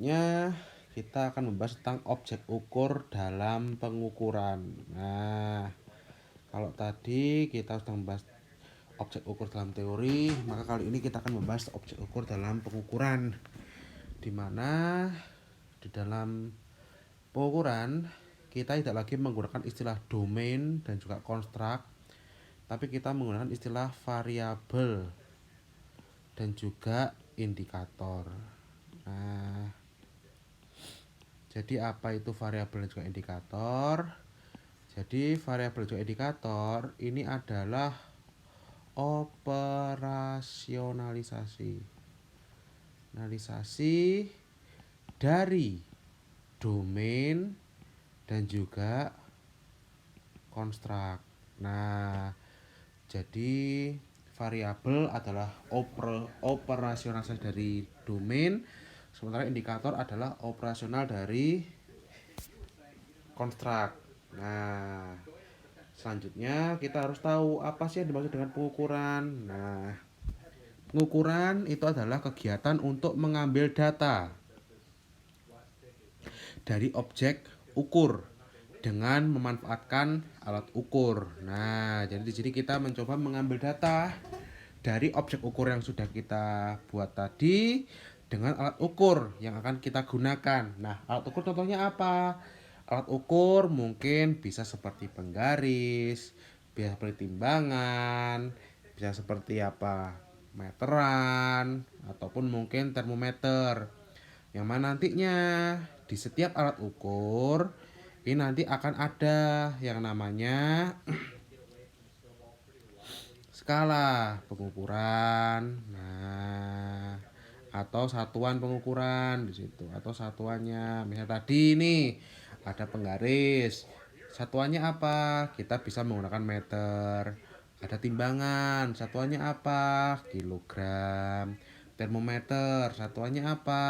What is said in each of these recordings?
Selanjutnya kita akan membahas tentang objek ukur dalam pengukuran. Nah, kalau tadi kita sudah membahas objek ukur dalam teori, maka kali ini kita akan membahas objek ukur dalam pengukuran. Di mana di dalam pengukuran kita tidak lagi menggunakan istilah domain dan juga construct, tapi kita menggunakan istilah variabel dan juga indikator. Nah, jadi apa itu variabel dan juga indikator? Jadi variabel dan juga indikator ini adalah operasionalisasi dari domain dan juga konstruk. Nah, jadi variabel adalah operasionalisasi dari domain, sementara indikator adalah operasional dari konstruk. Nah, selanjutnya kita harus tahu apa sih yang dimaksud dengan pengukuran. Nah, pengukuran itu adalah kegiatan untuk mengambil data dari objek ukur dengan memanfaatkan alat ukur. Nah, jadi di sini kita mencoba mengambil data dari objek ukur yang sudah kita buat tadi dengan alat ukur yang akan kita gunakan. Nah, alat ukur contohnya apa? Alat ukur mungkin bisa seperti penggaris, bisa seperti timbangan, bisa seperti apa? Meteran, ataupun mungkin termometer. Yang mana nantinya di setiap alat ukur ini nanti akan ada yang namanya skala pengukuran. Nah, atau satuan pengukuran di situ atau satuannya. Misalnya tadi nih ada penggaris. Satuannya apa? Kita bisa menggunakan meter. Ada timbangan, satuannya apa? Kilogram. Termometer, satuannya apa?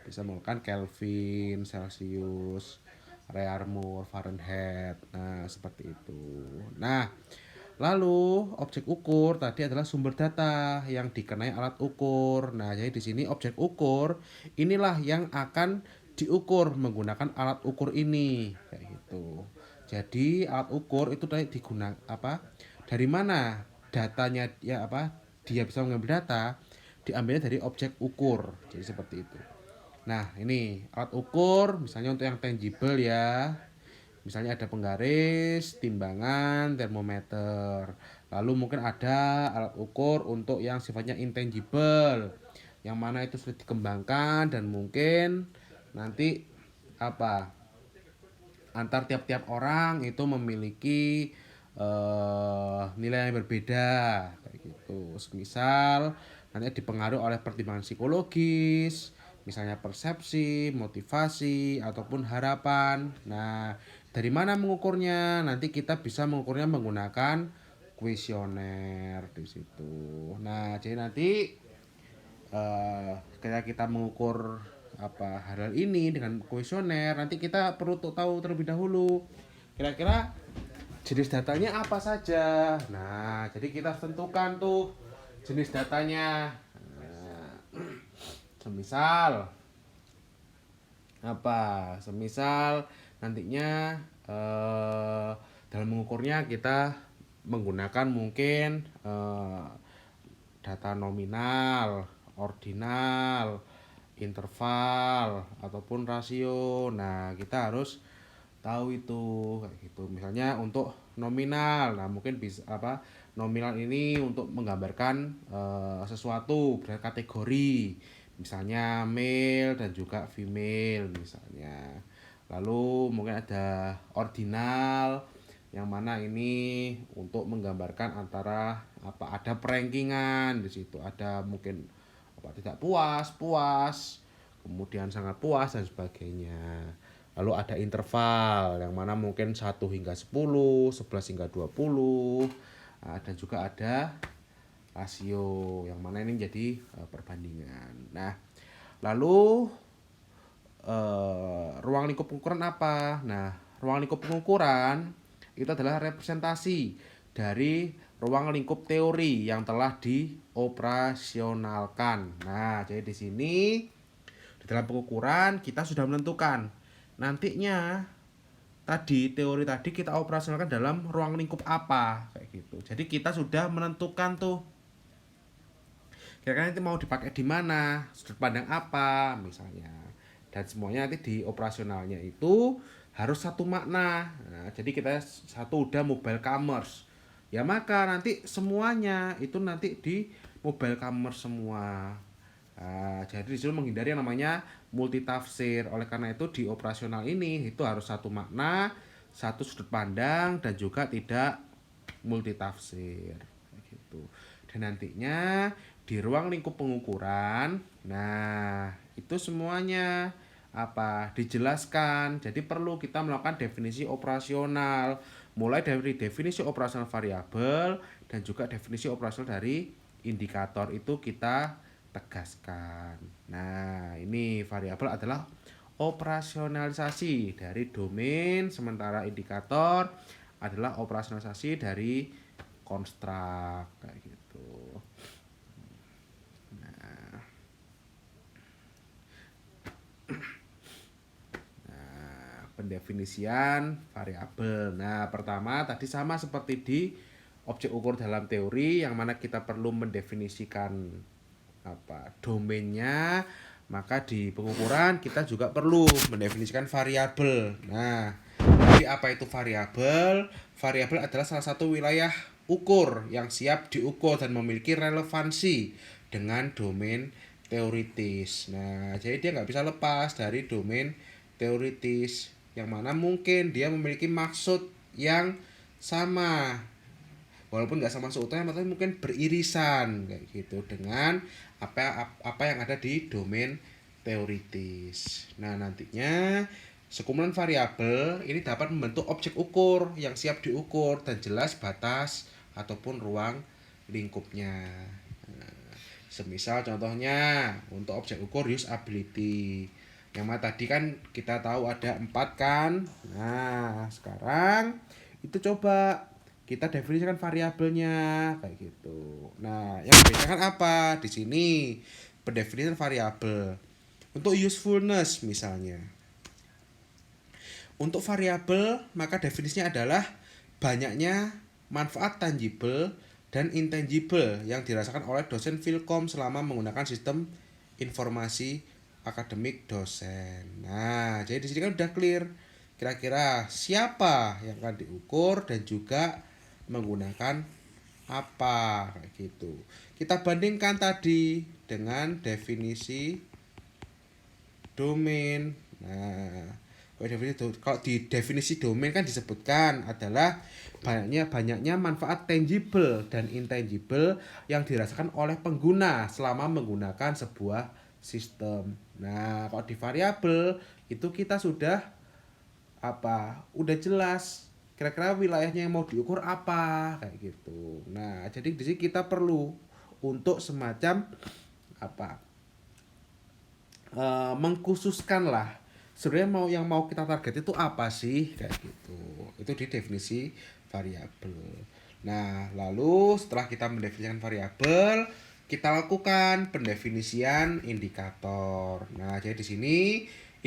Bisa menggunakan Kelvin, Celsius, Reaumur, Fahrenheit. Nah, seperti itu. Nah, lalu objek ukur tadi adalah sumber data yang dikenai alat ukur. Nah, jadi di sini objek ukur inilah yang akan diukur menggunakan alat ukur ini, kayak gitu. Jadi alat ukur itu tadi digunakan apa? Dari mana datanya ya apa? Dia bisa mengambil data diambilnya dari objek ukur. Jadi seperti itu. Nah, ini alat ukur misalnya untuk yang tangible ya. Misalnya ada penggaris, timbangan, termometer. Lalu mungkin ada alat ukur untuk yang sifatnya intangible, yang mana itu sudah dikembangkan dan mungkin nanti apa antar tiap-tiap orang itu memiliki nilai yang berbeda kayak gitu. Misal nanti dipengaruhi oleh pertimbangan psikologis, misalnya persepsi, motivasi ataupun harapan. Nah, dari mana mengukurnya? Nanti kita bisa mengukurnya menggunakan kuesioner di situ. Nah, jadi nanti ketika kita mengukur apa hal ini dengan kuesioner, nanti kita perlu tahu terlebih dahulu kira-kira jenis datanya apa saja. Nah, jadi kita tentukan tuh jenis datanya. Nah, semisal apa? Semisal nantinya dalam mengukurnya kita menggunakan mungkin data nominal, ordinal, interval ataupun rasio. Nah, kita harus tahu itu kayak gitu. Misalnya untuk nominal, nah mungkin bisa apa? Nominal ini untuk menggambarkan sesuatu berkategori. Misalnya male dan juga female misalnya. Lalu mungkin ada ordinal yang mana ini untuk menggambarkan antara apa ada perankingan di situ, ada mungkin apa tidak puas, puas, kemudian sangat puas dan sebagainya. Lalu ada interval yang mana mungkin 1 hingga 10, 11 hingga 20. Dan juga ada rasio yang mana ini jadi perbandingan. Nah, lalu ruang lingkup pengukuran apa? Nah, ruang lingkup pengukuran itu adalah representasi dari ruang lingkup teori yang telah dioperasionalkan. Nah, jadi di sini Di dalam pengukuran kita sudah menentukan nantinya teori tadi kita operasionalkan dalam ruang lingkup apa kayak gitu. Jadi kita sudah menentukan tuh kira-kira nanti mau dipakai di mana, sudut pandang apa misalnya. Dan semuanya nanti di operasionalnya itu harus satu makna. Nah, jadi kita satu udah mobile commerce. Ya maka nanti semuanya itu nanti di mobile commerce semua. Nah, jadi disuruh menghindari yang namanya multitafsir. Oleh karena itu di operasional ini itu harus satu makna, satu sudut pandang dan juga tidak multitafsir gitu. Dan nantinya di ruang lingkup pengukuran, nah itu semuanya dijelaskan. Jadi perlu kita melakukan definisi operasional, mulai dari definisi operasional variabel dan juga definisi operasional dari indikator itu kita tegaskan. Nah, ini variabel adalah operasionalisasi dari domain, sementara indikator adalah operasionalisasi dari konstruk kayak gitu. Pendefinisian variabel. Nah, pertama tadi sama seperti di objek ukur dalam teori yang mana kita perlu mendefinisikan domainnya, maka di pengukuran kita juga perlu mendefinisikan variabel. Nah, jadi apa itu variabel? Variabel adalah salah satu wilayah ukur yang siap diukur dan memiliki relevansi dengan domain teoritis. Nah, jadi dia nggak bisa lepas dari domain teoritis yang mana mungkin dia memiliki maksud yang sama walaupun nggak sama seutuhnya tapi mungkin beririsan kayak gitu dengan apa yang ada di domain teoritis. Nah, nantinya sekumpulan variabel ini dapat membentuk objek ukur yang siap diukur dan jelas batas ataupun ruang lingkupnya. Nah, semisal contohnya untuk objek ukur usability yang mana tadi kan kita tahu ada 4 kan. Nah, sekarang itu coba kita definisikan variabelnya kayak gitu. Nah, yang membedakan apa? Di sini pendefinisian variabel. Untuk usefulness misalnya. Untuk variabel, maka definisinya adalah banyaknya manfaat tangible dan intangible yang dirasakan oleh dosen Filkom selama menggunakan sistem informasi akademik dosen. Nah, jadi di sini kan udah clear kira-kira siapa yang akan diukur dan juga menggunakan apa kayak gitu. Kita bandingkan tadi dengan definisi domain. Nah, kalau di definisi domain kan disebutkan adalah banyaknya manfaat tangible dan intangible yang dirasakan oleh pengguna selama menggunakan sebuah sistem. Nah, kalau di variabel itu kita sudah udah jelas kira-kira wilayahnya yang mau diukur apa kayak gitu. Nah, jadi di sini kita perlu untuk semacam mengkhususkan lah sebenarnya yang mau kita target itu apa sih kayak gitu. Itu di definisi variabel. Nah, lalu setelah kita mendefinisikan variabel, kita lakukan pendefinisian indikator. Nah, jadi di sini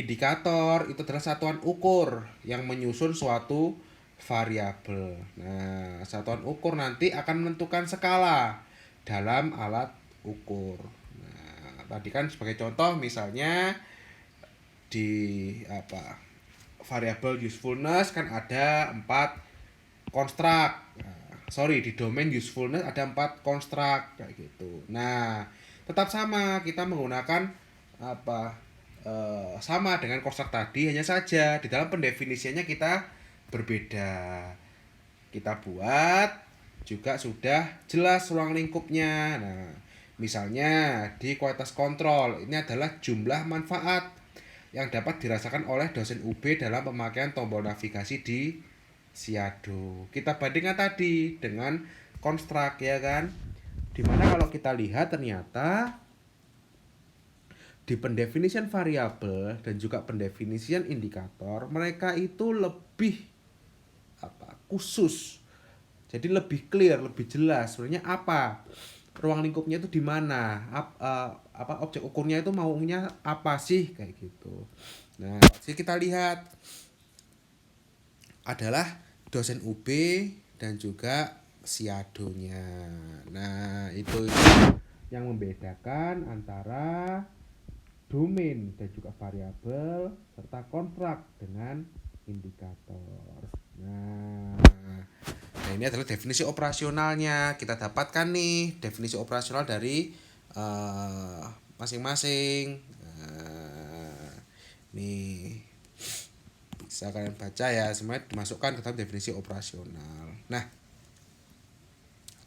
indikator itu adalah satuan ukur yang menyusun suatu variabel. Nah, satuan ukur nanti akan menentukan skala dalam alat ukur. Nah, tadi kan sebagai contoh misalnya di variabel usefulness kan ada 4 konstruk. Di domain usefulness ada 4 konstruk kayak gitu. Nah, tetap sama kita menggunakan sama dengan konstruk tadi, hanya saja di dalam pendefinisiannya kita berbeda. Kita buat juga sudah jelas ruang lingkupnya. Nah, misalnya di kualitas kontrol ini adalah jumlah manfaat yang dapat dirasakan oleh dosen UB dalam pemakaian tombol navigasi di Siado. Kita bandingkan tadi dengan konstruk ya kan. Dimana kalau kita lihat ternyata di pendefinisian variabel dan juga pendefinisian indikator mereka itu lebih khusus. Jadi lebih clear, lebih jelas sebenarnya apa ruang lingkupnya itu di mana, apa objek ukurnya itu maunya apa sih kayak gitu. Nah, jadi kita lihat adalah dosen UB dan juga siadonya. Nah, itu yang membedakan antara domain dan juga variabel serta kontrak dengan indikator. Nah, nah ini adalah definisi operasionalnya. Kita dapatkan nih definisi operasional dari masing-masing. Nih bisa kalian baca ya, semuanya dimasukkan ke dalam definisi operasional. Nah,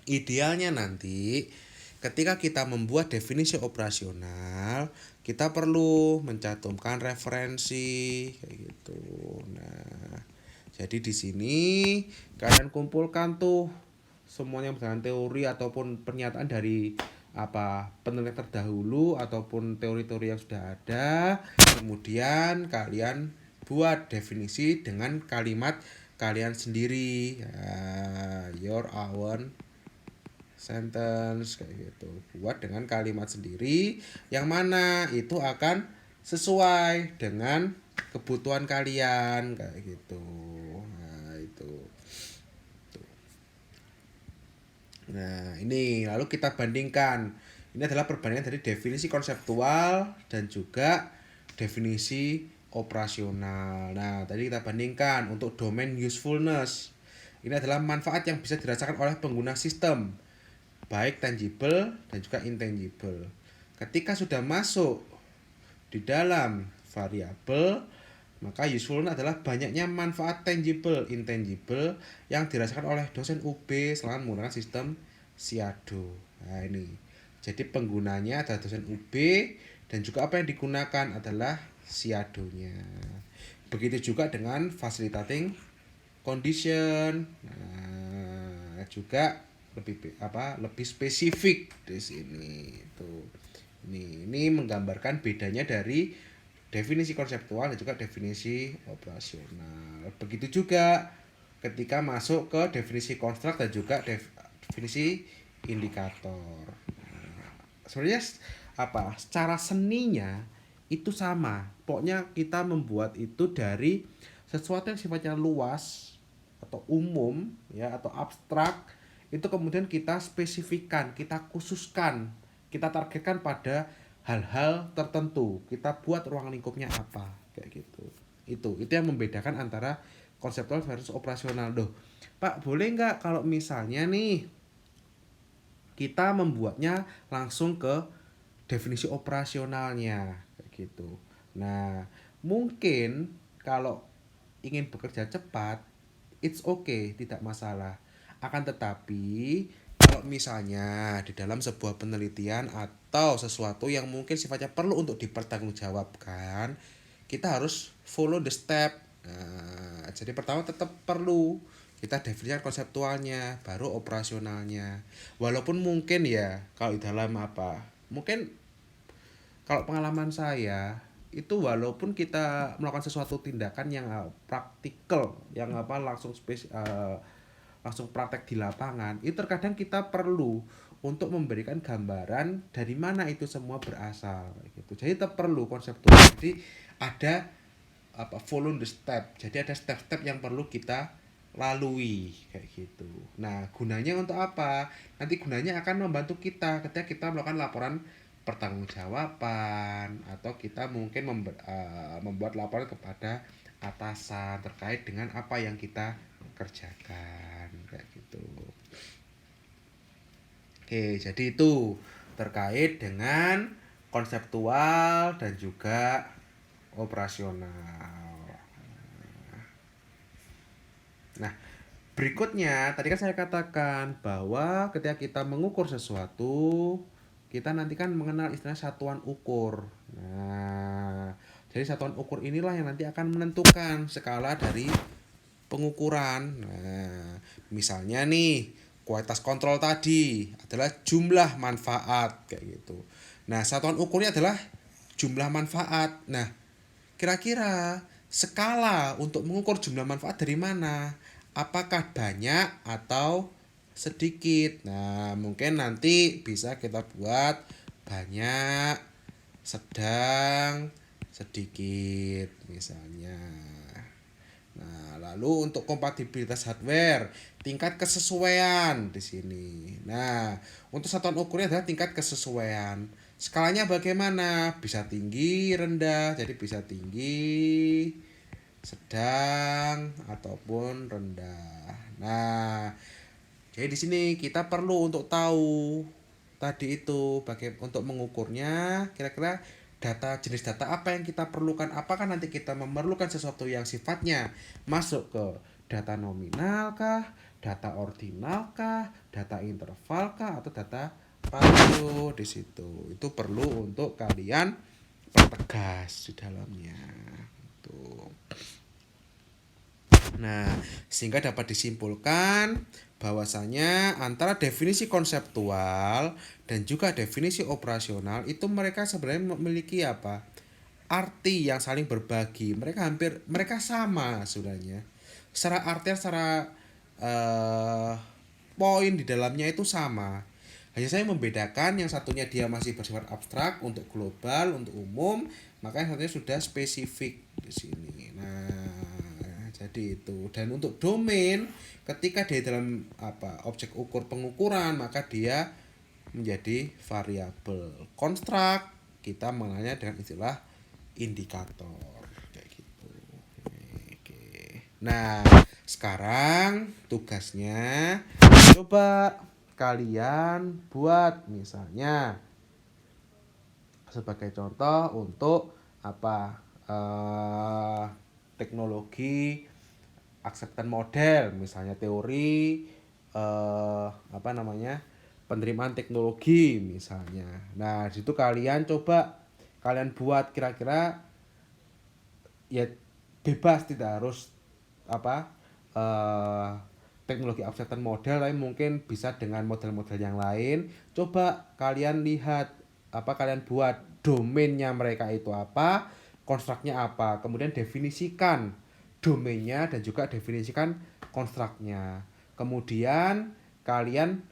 idealnya nanti ketika kita membuat definisi operasional, kita perlu mencantumkan referensi kayak gitu. Nah, jadi di sini kalian kumpulkan tuh semuanya berdasarkan teori ataupun pernyataan dari penelitian terdahulu ataupun teori-teori yang sudah ada. Kemudian kalian buat definisi dengan kalimat kalian sendiri. Your own sentence kayak gitu, buat dengan kalimat sendiri yang mana itu akan sesuai dengan kebutuhan kalian kayak gitu. Nah itu. Nah ini lalu kita bandingkan, ini adalah perbandingan dari definisi konseptual dan juga definisi operasional. Nah tadi kita bandingkan untuk domain usefulness, ini adalah manfaat yang bisa dirasakan oleh pengguna sistem, baik tangible dan juga intangible. Ketika sudah masuk di dalam variabel, maka usefulness adalah banyaknya manfaat tangible, intangible yang dirasakan oleh dosen UB selama menggunakan sistem Siado. Nah ini, jadi penggunanya adalah dosen UB dan juga apa yang digunakan adalah Siadonya. Begitu juga dengan facilitating condition. Nah, juga lebih spesifik di sini itu. Ini menggambarkan bedanya dari definisi konseptual dan juga definisi operasional. Begitu juga ketika masuk ke definisi konstruk dan juga definisi indikator. Nah, sebenarnya secara seninya itu sama. Pokoknya kita membuat itu dari sesuatu yang sifatnya luas atau umum ya atau abstrak, itu kemudian kita spesifikkan, kita khususkan, kita targetkan pada hal-hal tertentu, kita buat ruang lingkupnya apa kayak gitu. Itu yang membedakan antara konseptual versus operasional. Doh Pak, boleh nggak kalau misalnya nih kita membuatnya langsung ke definisi operasionalnya kayak gitu. Nah mungkin kalau ingin bekerja cepat, it's okay, tidak masalah. Akan tetapi kalau misalnya di dalam sebuah penelitian atau sesuatu yang mungkin sifatnya perlu untuk dipertanggungjawabkan, kita harus follow the step. Nah, jadi pertama tetap perlu kita definisikan konseptualnya, baru operasionalnya. Walaupun mungkin ya kalau di dalam mungkin kalau pengalaman saya itu walaupun kita melakukan sesuatu tindakan yang praktikal, yang langsung praktek di lapangan, itu terkadang kita perlu untuk memberikan gambaran dari mana itu semua berasal gitu. Jadi tetap perlu konseptual. Jadi ada follow the step. Jadi ada step-step yang perlu kita lalui kayak gitu. Nah, gunanya untuk apa? Nanti gunanya akan membantu kita ketika kita melakukan laporan pertanggungjawaban atau kita mungkin membuat laporan kepada atasan terkait dengan apa yang kita kerjakan kayak gitu. Oke, jadi itu terkait dengan konseptual dan juga operasional. Nah, berikutnya tadi kan saya katakan bahwa ketika kita mengukur sesuatu, kita nanti kan mengenal istilah satuan ukur. Nah, jadi satuan ukur inilah yang nanti akan menentukan skala dari pengukuran. Nah, misalnya nih, kualitas kontrol tadi adalah jumlah manfaat kayak gitu. Nah, satuan ukurnya adalah jumlah manfaat. Nah, kira-kira skala untuk mengukur jumlah manfaat dari mana? Apakah banyak atau sedikit. Nah, mungkin nanti bisa kita buat banyak, sedang, sedikit misalnya. Nah, lalu untuk kompatibilitas hardware, tingkat kesesuaian di sini. Nah, untuk satuan ukurnya adalah tingkat kesesuaian. Skalanya bagaimana? Bisa tinggi, rendah. Jadi bisa tinggi, sedang ataupun rendah. Nah, jadi di sini kita perlu untuk tahu tadi itu bagaimana untuk mengukurnya, kira-kira data jenis data apa yang kita perlukan. Apakah nanti kita memerlukan sesuatu yang sifatnya masuk ke data nominal kah, data ordinal kah, data interval kah, atau data rasio di situ. Itu perlu untuk kalian pertegas di dalamnya. Tuh. Nah, sehingga dapat disimpulkan bahwasanya antara definisi konseptual dan juga definisi operasional itu mereka sebenarnya memiliki apa? Arti yang saling berbagi. Mereka sama sebenarnya. Secara arti, secara eh, poin di dalamnya itu sama. Hanya saya membedakan yang satunya dia masih bersifat abstrak untuk global, untuk umum, maka yang satunya sudah spesifik di sini. Nah, jadi itu. Dan untuk domain, ketika dia dalam apa objek ukur pengukuran, maka dia menjadi variabel. Konstrak kita mengenalnya dengan istilah indikator kayak gitu. Oke. Nah, sekarang tugasnya coba kalian buat misalnya sebagai contoh untuk apa teknologi acceptance model misalnya teori apa namanya penerimaan teknologi misalnya. Nah, di situ kalian coba kalian buat kira-kira ya bebas tidak harus apa eh, teknologi acceptance model tapi mungkin bisa dengan model-model yang lain. Coba kalian lihat apa kalian buat domainnya mereka itu apa, konstruknya apa, kemudian definisikan domainnya dan juga definisikan konstruknya. Kemudian kalian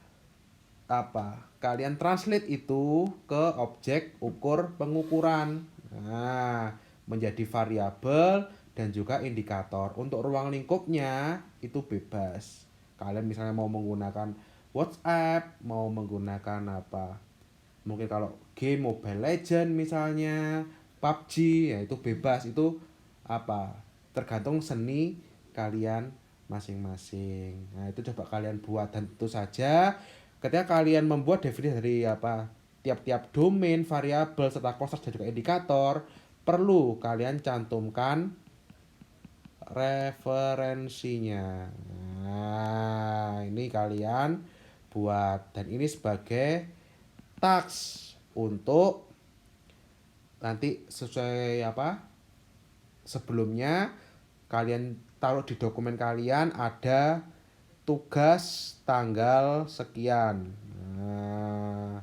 apa? Kalian translate itu ke objek ukur pengukuran. Nah, menjadi variabel dan juga indikator. Untuk ruang lingkupnya itu bebas. Kalian misalnya mau menggunakan WhatsApp, mau menggunakan apa? Mungkin kalau game Mobile Legend misalnya, PUBG ya itu bebas. Itu apa? Tergantung seni kalian masing-masing. Nah, itu coba kalian buat dan tentu saja ketika kalian membuat definisi dari apa tiap-tiap domain, variabel serta konstrak dan juga indikator, perlu kalian cantumkan referensinya. Nah, ini kalian buat dan ini sebagai task untuk nanti sesuai apa sebelumnya kalian taruh di dokumen kalian ada tugas tanggal sekian. Nah,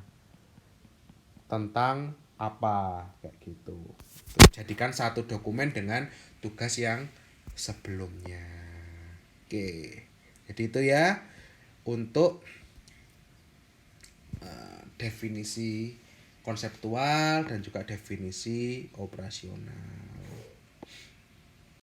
tentang apa kayak gitu. Jadikan satu dokumen dengan tugas yang sebelumnya. Oke. Jadi itu ya untuk definisi konseptual dan juga definisi operasional.